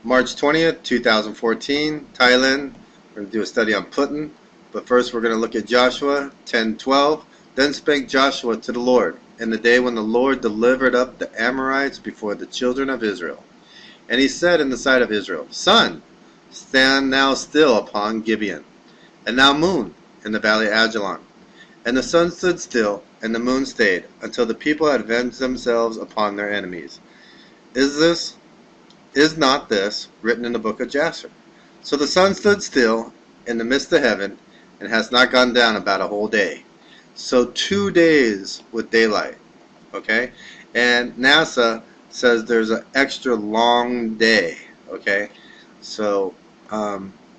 March 20th, 2014, Thailand. We're going to do a study on Putin. But first we're going to look at Joshua 10:12. Then spake Joshua to the Lord in the day when the Lord delivered up the Amorites before the children of Israel. And he said in the sight of Israel, Sun, stand now still upon Gibeon, and thou moon in the valley of Ajalon. And the sun stood still, and the moon stayed, until the people had avenged themselves upon their enemies. Is not this written in the book of Jasher? So the sun stood still in the midst of heaven, and has not gone down about a whole day. So 2 days with daylight. Okay? And NASA says there's an extra long day. Okay? So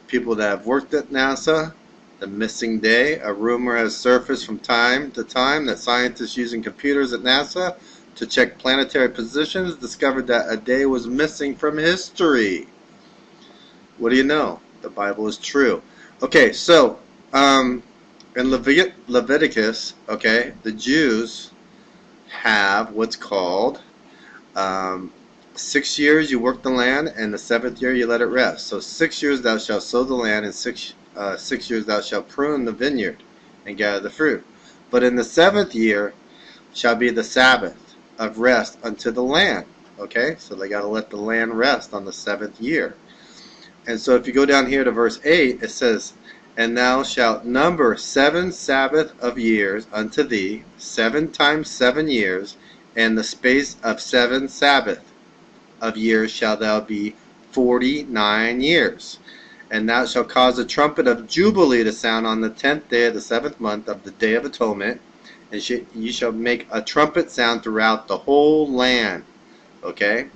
people that have worked at NASA, the missing day, a rumor has surfaced from time to time that scientists using computers at NASA to check planetary positions discovered that a day was missing from history. What do you know? The Bible is true. Okay, so in Leviticus, okay, the Jews have what's called 6 years you work the land, and the 7th year you let it rest. So 6 years thou shalt sow the land, and 6 years thou shalt prune the vineyard and gather the fruit. But in the 7th year shall be the Sabbath of rest unto the land. Okay, so they got to let the land rest on the 7th year. And so if you go down here to verse 8, it says, And thou shalt number 7 Sabbath of years unto thee, 7 times 7 years, and the space of 7 Sabbath of years shall thou be 49 years. And thou shalt cause the trumpet of Jubilee to sound on the 10th day of the 7th month of the day of atonement, and you shall make a trumpet sound throughout the whole land. Okay?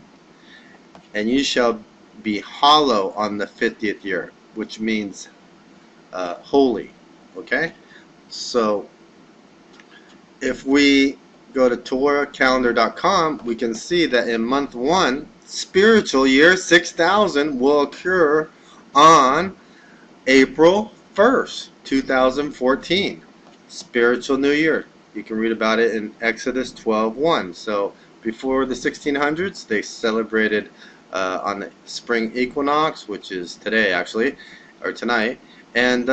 And you shall be hollow on the 50th year, which means holy. Okay? So if we go to TorahCalendar.com, we can see that in month 1, spiritual year 6000 will occur on April 1st, 2014. Spiritual New Year. You can read about it in Exodus 12:1. So before the 1600s, they celebrated on the spring equinox, which is today actually, or tonight, and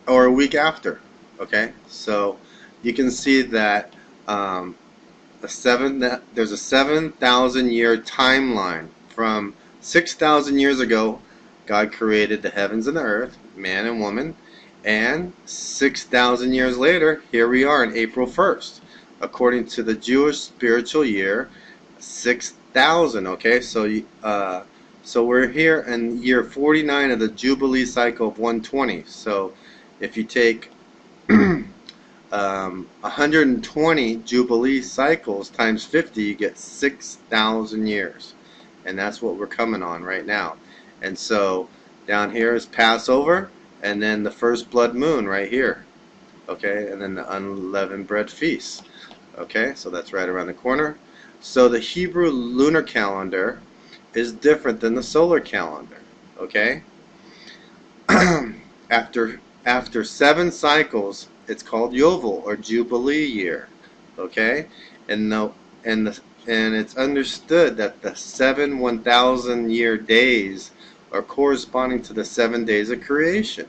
or a week after. Okay, so you can see that there's a 7,000 year timeline. From 6,000 years ago, God created the heavens and the earth, man and woman, and 6,000 years later, here we are on April 1st, according to the Jewish spiritual year, 6,000. Okay, so we're here in year 49 of the Jubilee cycle of 120. So if you take 120 Jubilee cycles times 50, you get 6,000 years. And that's what we're coming on right now. And so down here is Passover, and then the first blood moon right here. Okay, and then the unleavened bread feast. Okay, so that's right around the corner. So the Hebrew lunar calendar is different than the solar calendar. Okay? After 7 cycles, it's called Yovel, or Jubilee year. Okay? And it's understood that the 7 1,000 year days are corresponding to the 7 days of creation.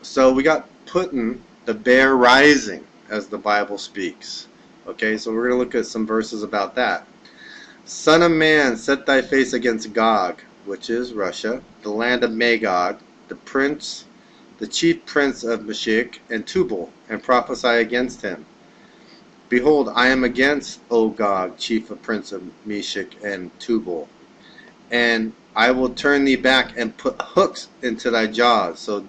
So we got Putin, the bear rising, as the Bible speaks. Okay, so we're going to look at some verses about that. Son of man, set thy face against Gog, which is Russia, the land of Magog, the chief prince of Meshech and Tubal, and prophesy against him. Behold, I am against, O Gog, chief of prince of Meshech and Tubal, and I will turn thee back and put hooks into thy jaws. So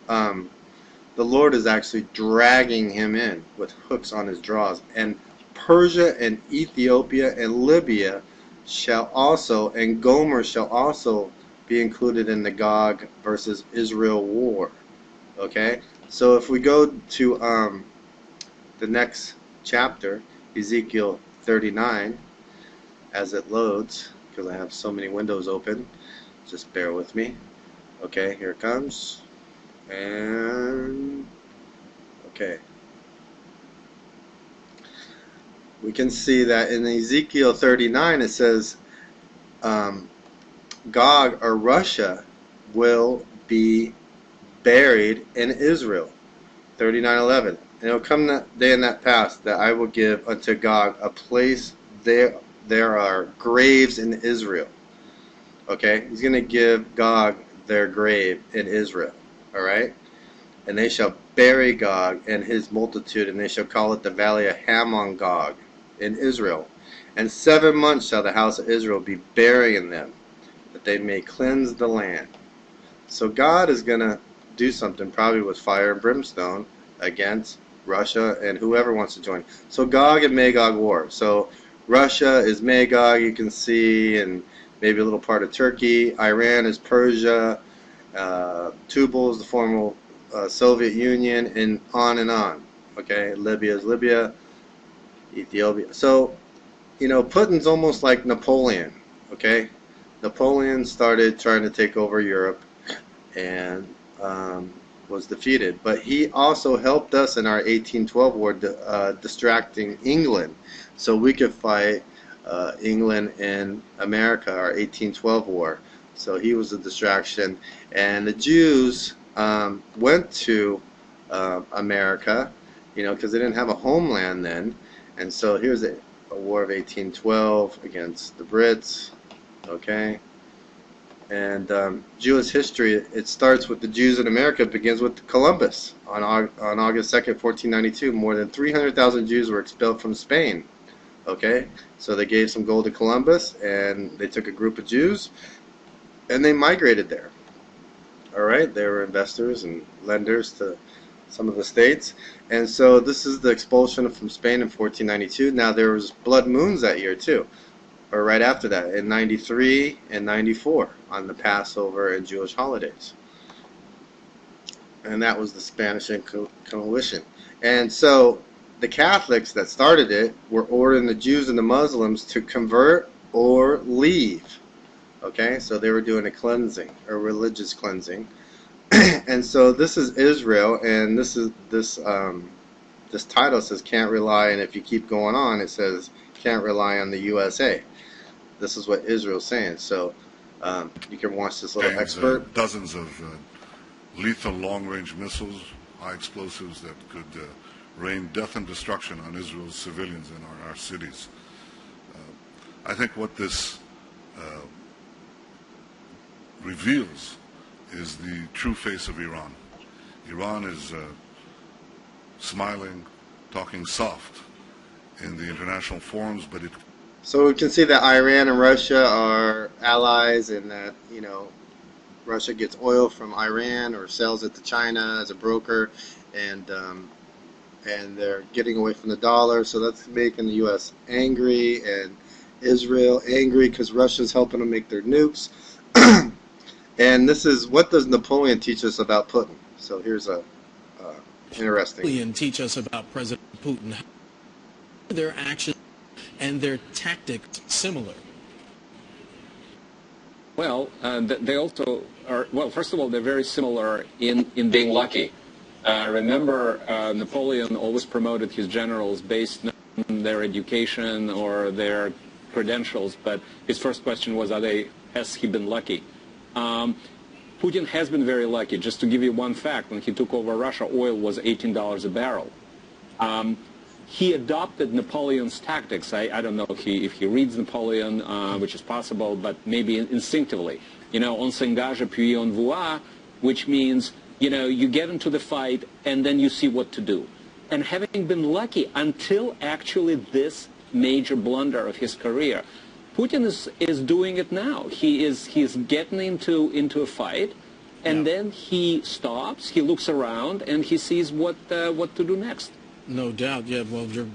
the Lord is actually dragging him in with hooks on his jaws. And Persia and Ethiopia and Libya shall also, and Gomer shall also be included in the Gog versus Israel war. Okay, so if we go to the next chapter, Ezekiel 39, as it loads, because I have so many windows open, just bear with me. Okay, here it comes. And okay, we can see that in Ezekiel 39 it says Gog or Russia will be buried in Israel. 39:11. And it will come that day in that past that I will give unto Gog a place there are graves in Israel. Okay? He's going to give Gog their grave in Israel. Alright? And they shall bury Gog and his multitude, and they shall call it the valley of Hamon Gog in Israel. And 7 months shall the house of Israel be burying them, that they may cleanse the land. So God is going to do something, probably with fire and brimstone, against Russia and whoever wants to join. So Gog and Magog war. So Russia is Magog, you can see, and maybe a little part of Turkey. Iran is Persia. Tubal is the former Soviet Union, and on and on. Okay, Libya is Libya. Ethiopia. So, you know, Putin's almost like Napoleon. Okay, Napoleon started trying to take over Europe and was defeated, but he also helped us in our 1812 war, distracting England, so we could fight England and America, our 1812 war. So he was a distraction, and the Jews went to America, you know, because they didn't have a homeland then. And so here's a war of 1812 against the Brits. Okay. And Jewish history, it starts with the Jews in America. It begins with Columbus on August 2nd, 1492. More than 300,000 Jews were expelled from Spain. Okay, so they gave some gold to Columbus, and they took a group of Jews, and they migrated there. All right, they were investors and lenders to some of the states, and so this is the expulsion from Spain in 1492. Now there was blood moons that year too, or right after that, in 93 and 94 on the Passover and Jewish holidays. And that was the Spanish Inquisition. And so the Catholics that started it were ordering the Jews and the Muslims to convert or leave. Okay, so they were doing a cleansing, a religious cleansing. And so this is Israel, and this title says can't rely, and if you keep going on it says can't rely on the USA. This is what Israel's saying. So you can watch this little expert. Dozens of lethal long-range missiles, high explosives that could rain death and destruction on Israel's civilians and our cities. I think what this reveals is the true face of Iran. Iran is smiling, talking soft in the international forums, but it... So we can see that Iran and Russia are allies, and that, you know, Russia gets oil from Iran or sells it to China as a broker, and they're getting away from the dollar, so that's making the U.S. angry, and Israel angry because Russia's helping them make their nukes. And this is, what does Napoleon teach us about Putin? So here's a interesting. Napoleon teach us about President Putin. How are their actions and their tactics similar? Well, they also are, well, first of all, they're very similar in being lucky. Remember, Napoleon always promoted his generals based on their education or their credentials, but his first question was, has he been lucky? Putin has been very lucky. Just to give you one fact, when he took over Russia, oil was $18 a barrel. He adopted Napoleon's tactics. I don't know if he reads Napoleon, which is possible, but maybe instinctively. You know, on s'engage puis on voit, which means, you know, you get into the fight and then you see what to do. And having been lucky until actually this major blunder of his career, Putin is doing it now. He's getting into a fight, and then he stops, he looks around, and he sees what to do next. No doubt, yeah. Well, you're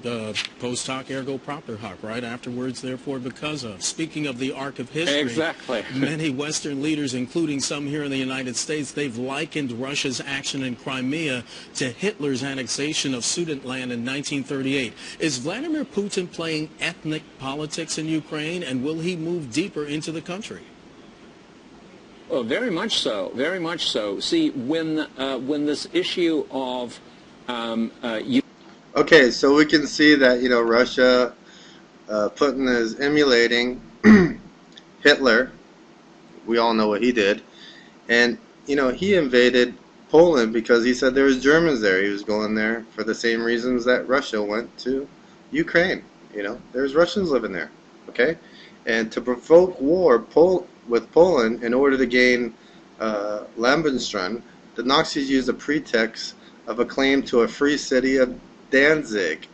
post hoc ergo propter hoc, right? Afterwards, therefore, because of. Speaking of the arc of history, exactly. Many Western leaders, including some here in the United States, they've likened Russia's action in Crimea to Hitler's annexation of Sudetenland in 1938. Is Vladimir Putin playing ethnic politics in Ukraine, and will he move deeper into the country? Oh, very much so. Very much so. See, when this issue of Okay, so we can see that, Russia, Putin is emulating Hitler. We all know what he did. And, he invaded Poland because he said there was Germans there. He was going there for the same reasons that Russia went to Ukraine. There's Russians living there. Okay? And to provoke war with Poland in order to gain Lebensraum, the Nazis used a pretext of a claim to a free city of Danzig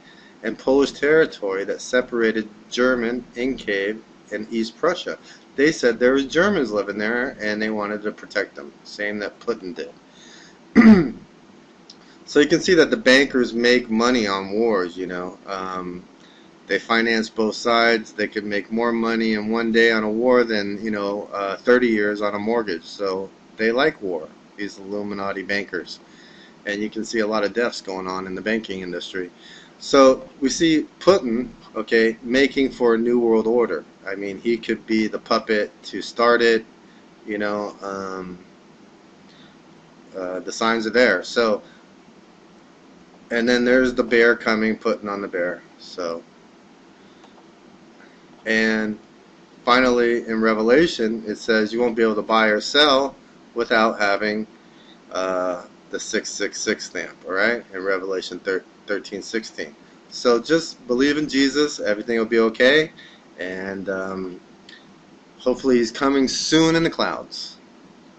and Polish territory that separated German enclave and East Prussia. They said there was Germans living there and they wanted to protect them, same that Putin did. So you can see that the bankers make money on wars, they finance both sides. They could make more money in one day on a war than 30 years on a mortgage. So they like war, these Illuminati bankers. And you can see a lot of deaths going on in the banking industry. So we see Putin, okay, making for a new world order. I mean, he could be the puppet to start it. The signs are there. So, and then there's the bear coming, Putin on the bear. So. And finally, in Revelation, it says you won't be able to buy or sell without having the 666 stamp, all right, in Revelation 13:16. So just believe in Jesus. Everything will be okay. And hopefully he's coming soon in the clouds.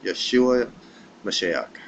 Yeshua Mashiach.